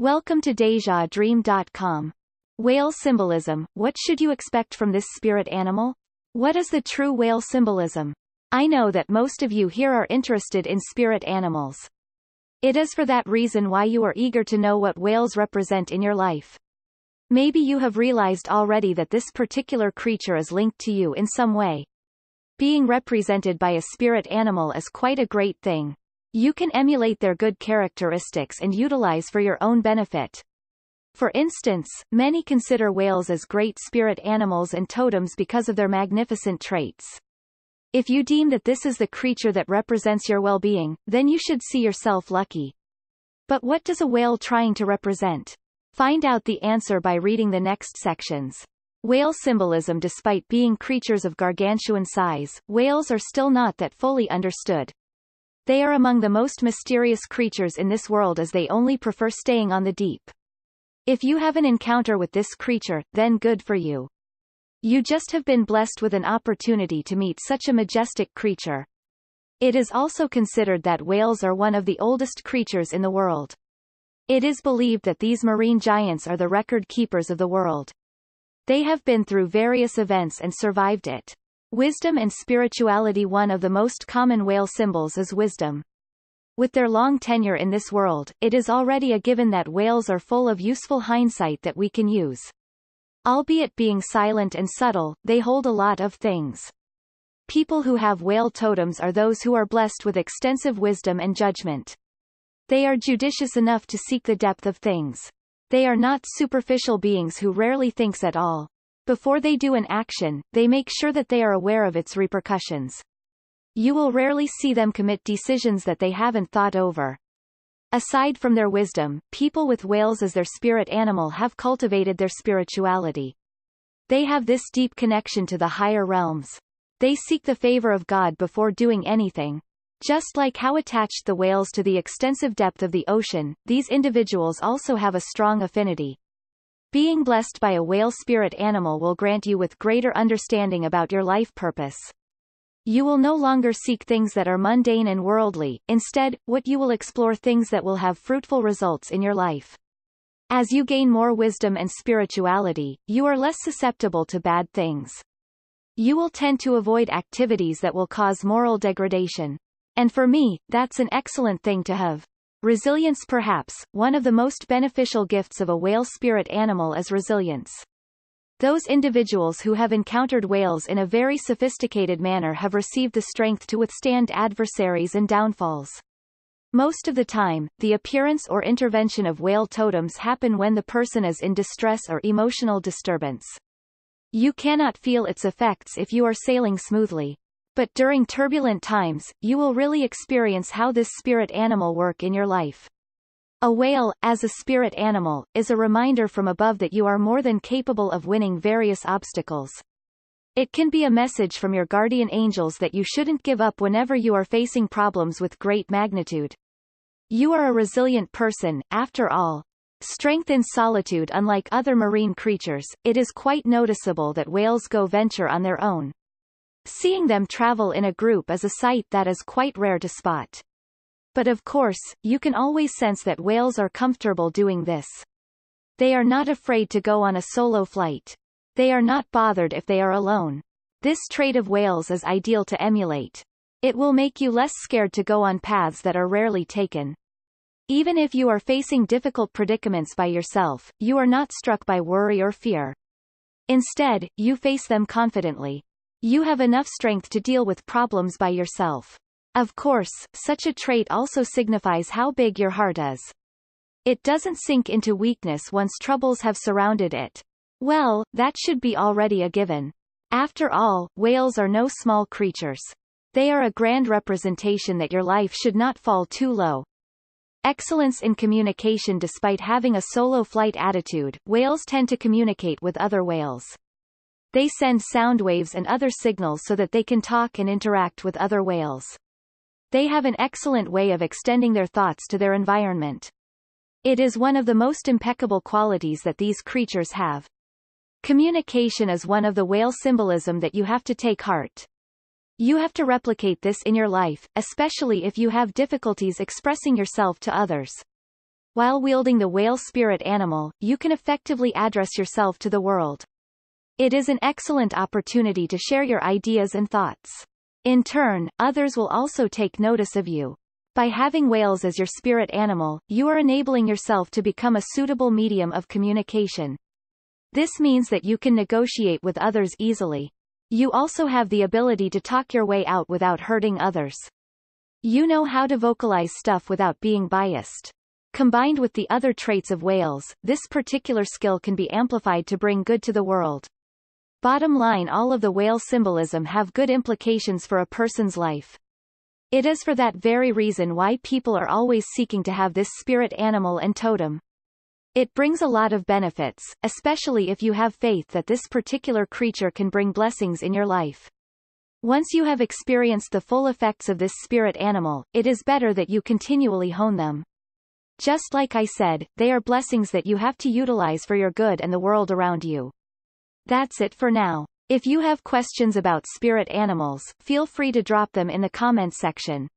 Welcome to DejaDream.com. Whale symbolism. What should you expect from this spirit animal? What is the true whale symbolism? I know that most of you here are interested in spirit animals. It is for that reason why you are eager to know what whales represent in your life. Maybe you have realized already that this particular creature is linked to you in some way. Being represented by a spirit animal is quite a great thing. You can emulate their good characteristics and utilize for your own benefit. For instance, many consider whales as great spirit animals and totems because of their magnificent traits. If you deem that this is the creature that represents your well-being, then you should see yourself lucky. But what does a whale trying to represent? Find out the answer by reading the next sections. Whale symbolism. Despite being creatures of gargantuan size, whales are still not that fully understood. They are among the most mysterious creatures in this world as they only prefer staying on the deep. If you have an encounter with this creature, then good for you. You just have been blessed with an opportunity to meet such a majestic creature. It is also considered that whales are one of the oldest creatures in the world. It is believed that these marine giants are the record keepers of the world. They have been through various events and survived it. Wisdom and spirituality. One of the most common whale symbols is wisdom. With their long tenure in this world, it is already a given that whales are full of useful hindsight that we can use. Albeit being silent and subtle, they hold a lot of things. People who have whale totems are those who are blessed with extensive wisdom and judgment. They are judicious enough to seek the depth of things. They are not superficial beings who rarely thinks at all. Before they do an action, they make sure that they are aware of its repercussions. You will rarely see them commit decisions that they haven't thought over. Aside from their wisdom, people with whales as their spirit animal have cultivated their spirituality. They have this deep connection to the higher realms. They seek the favor of God before doing anything. Just like how attached the whales to the extensive depth of the ocean, these individuals also have a strong affinity. Being blessed by a whale spirit animal will grant you with greater understanding about your life purpose. You will no longer seek things that are mundane and worldly. Instead, what you will explore things that will have fruitful results in your life. As you gain more wisdom and spirituality, you are less susceptible to bad things. You will tend to avoid activities that will cause moral degradation. And for me, that's an excellent thing to have. Resilience. Perhaps, one of the most beneficial gifts of a whale spirit animal is resilience. Those individuals who have encountered whales in a very sophisticated manner have received the strength to withstand adversaries and downfalls. Most of the time, the appearance or intervention of whale totems happen when the person is in distress or emotional disturbance. You cannot feel its effects if you are sailing smoothly. But during turbulent times, you will really experience how this spirit animal work in your life. A whale, as a spirit animal, is a reminder from above that you are more than capable of winning various obstacles. It can be a message from your guardian angels that you shouldn't give up whenever you are facing problems with great magnitude. You are a resilient person, after all. Strength in solitude. Unlike other marine creatures, it is quite noticeable that whales go venture on their own. Seeing them travel in a group is a sight that is quite rare to spot. But of course, you can always sense that whales are comfortable doing this. They are not afraid to go on a solo flight. They are not bothered if they are alone. This trait of whales is ideal to emulate. It will make you less scared to go on paths that are rarely taken. Even if you are facing difficult predicaments by yourself, you are not struck by worry or fear. Instead, you face them confidently. You have enough strength to deal with problems by yourself. Of course, such a trait also signifies how big your heart is. It doesn't sink into weakness once troubles have surrounded it. Well, that should be already a given. After all, whales are no small creatures. They are a grand representation that your life should not fall too low. Excellence in communication. Despite having a solo flight attitude, whales tend to communicate with other whales. They send sound waves and other signals so that they can talk and interact with other whales. They have an excellent way of extending their thoughts to their environment. It is one of the most impeccable qualities that these creatures have. Communication is one of the whale symbolism that you have to take heart. You have to replicate this in your life, especially if you have difficulties expressing yourself to others. While wielding the whale spirit animal, you can effectively address yourself to the world. It is an excellent opportunity to share your ideas and thoughts. In turn, others will also take notice of you. By having whales as your spirit animal, you are enabling yourself to become a suitable medium of communication. This means that you can negotiate with others easily. You also have the ability to talk your way out without hurting others. You know how to vocalize stuff without being biased. Combined with the other traits of whales, this particular skill can be amplified to bring good to the world. Bottom line, all of the whale symbolism have good implications for a person's life. It is for that very reason why people are always seeking to have this spirit animal and totem. It brings a lot of benefits, especially if you have faith that this particular creature can bring blessings in your life. Once you have experienced the full effects of this spirit animal, it is better that you continually hone them. Just like I said, they are blessings that you have to utilize for your good and the world around you. That's it for now. If you have questions about spirit animals, feel free to drop them in the comments section.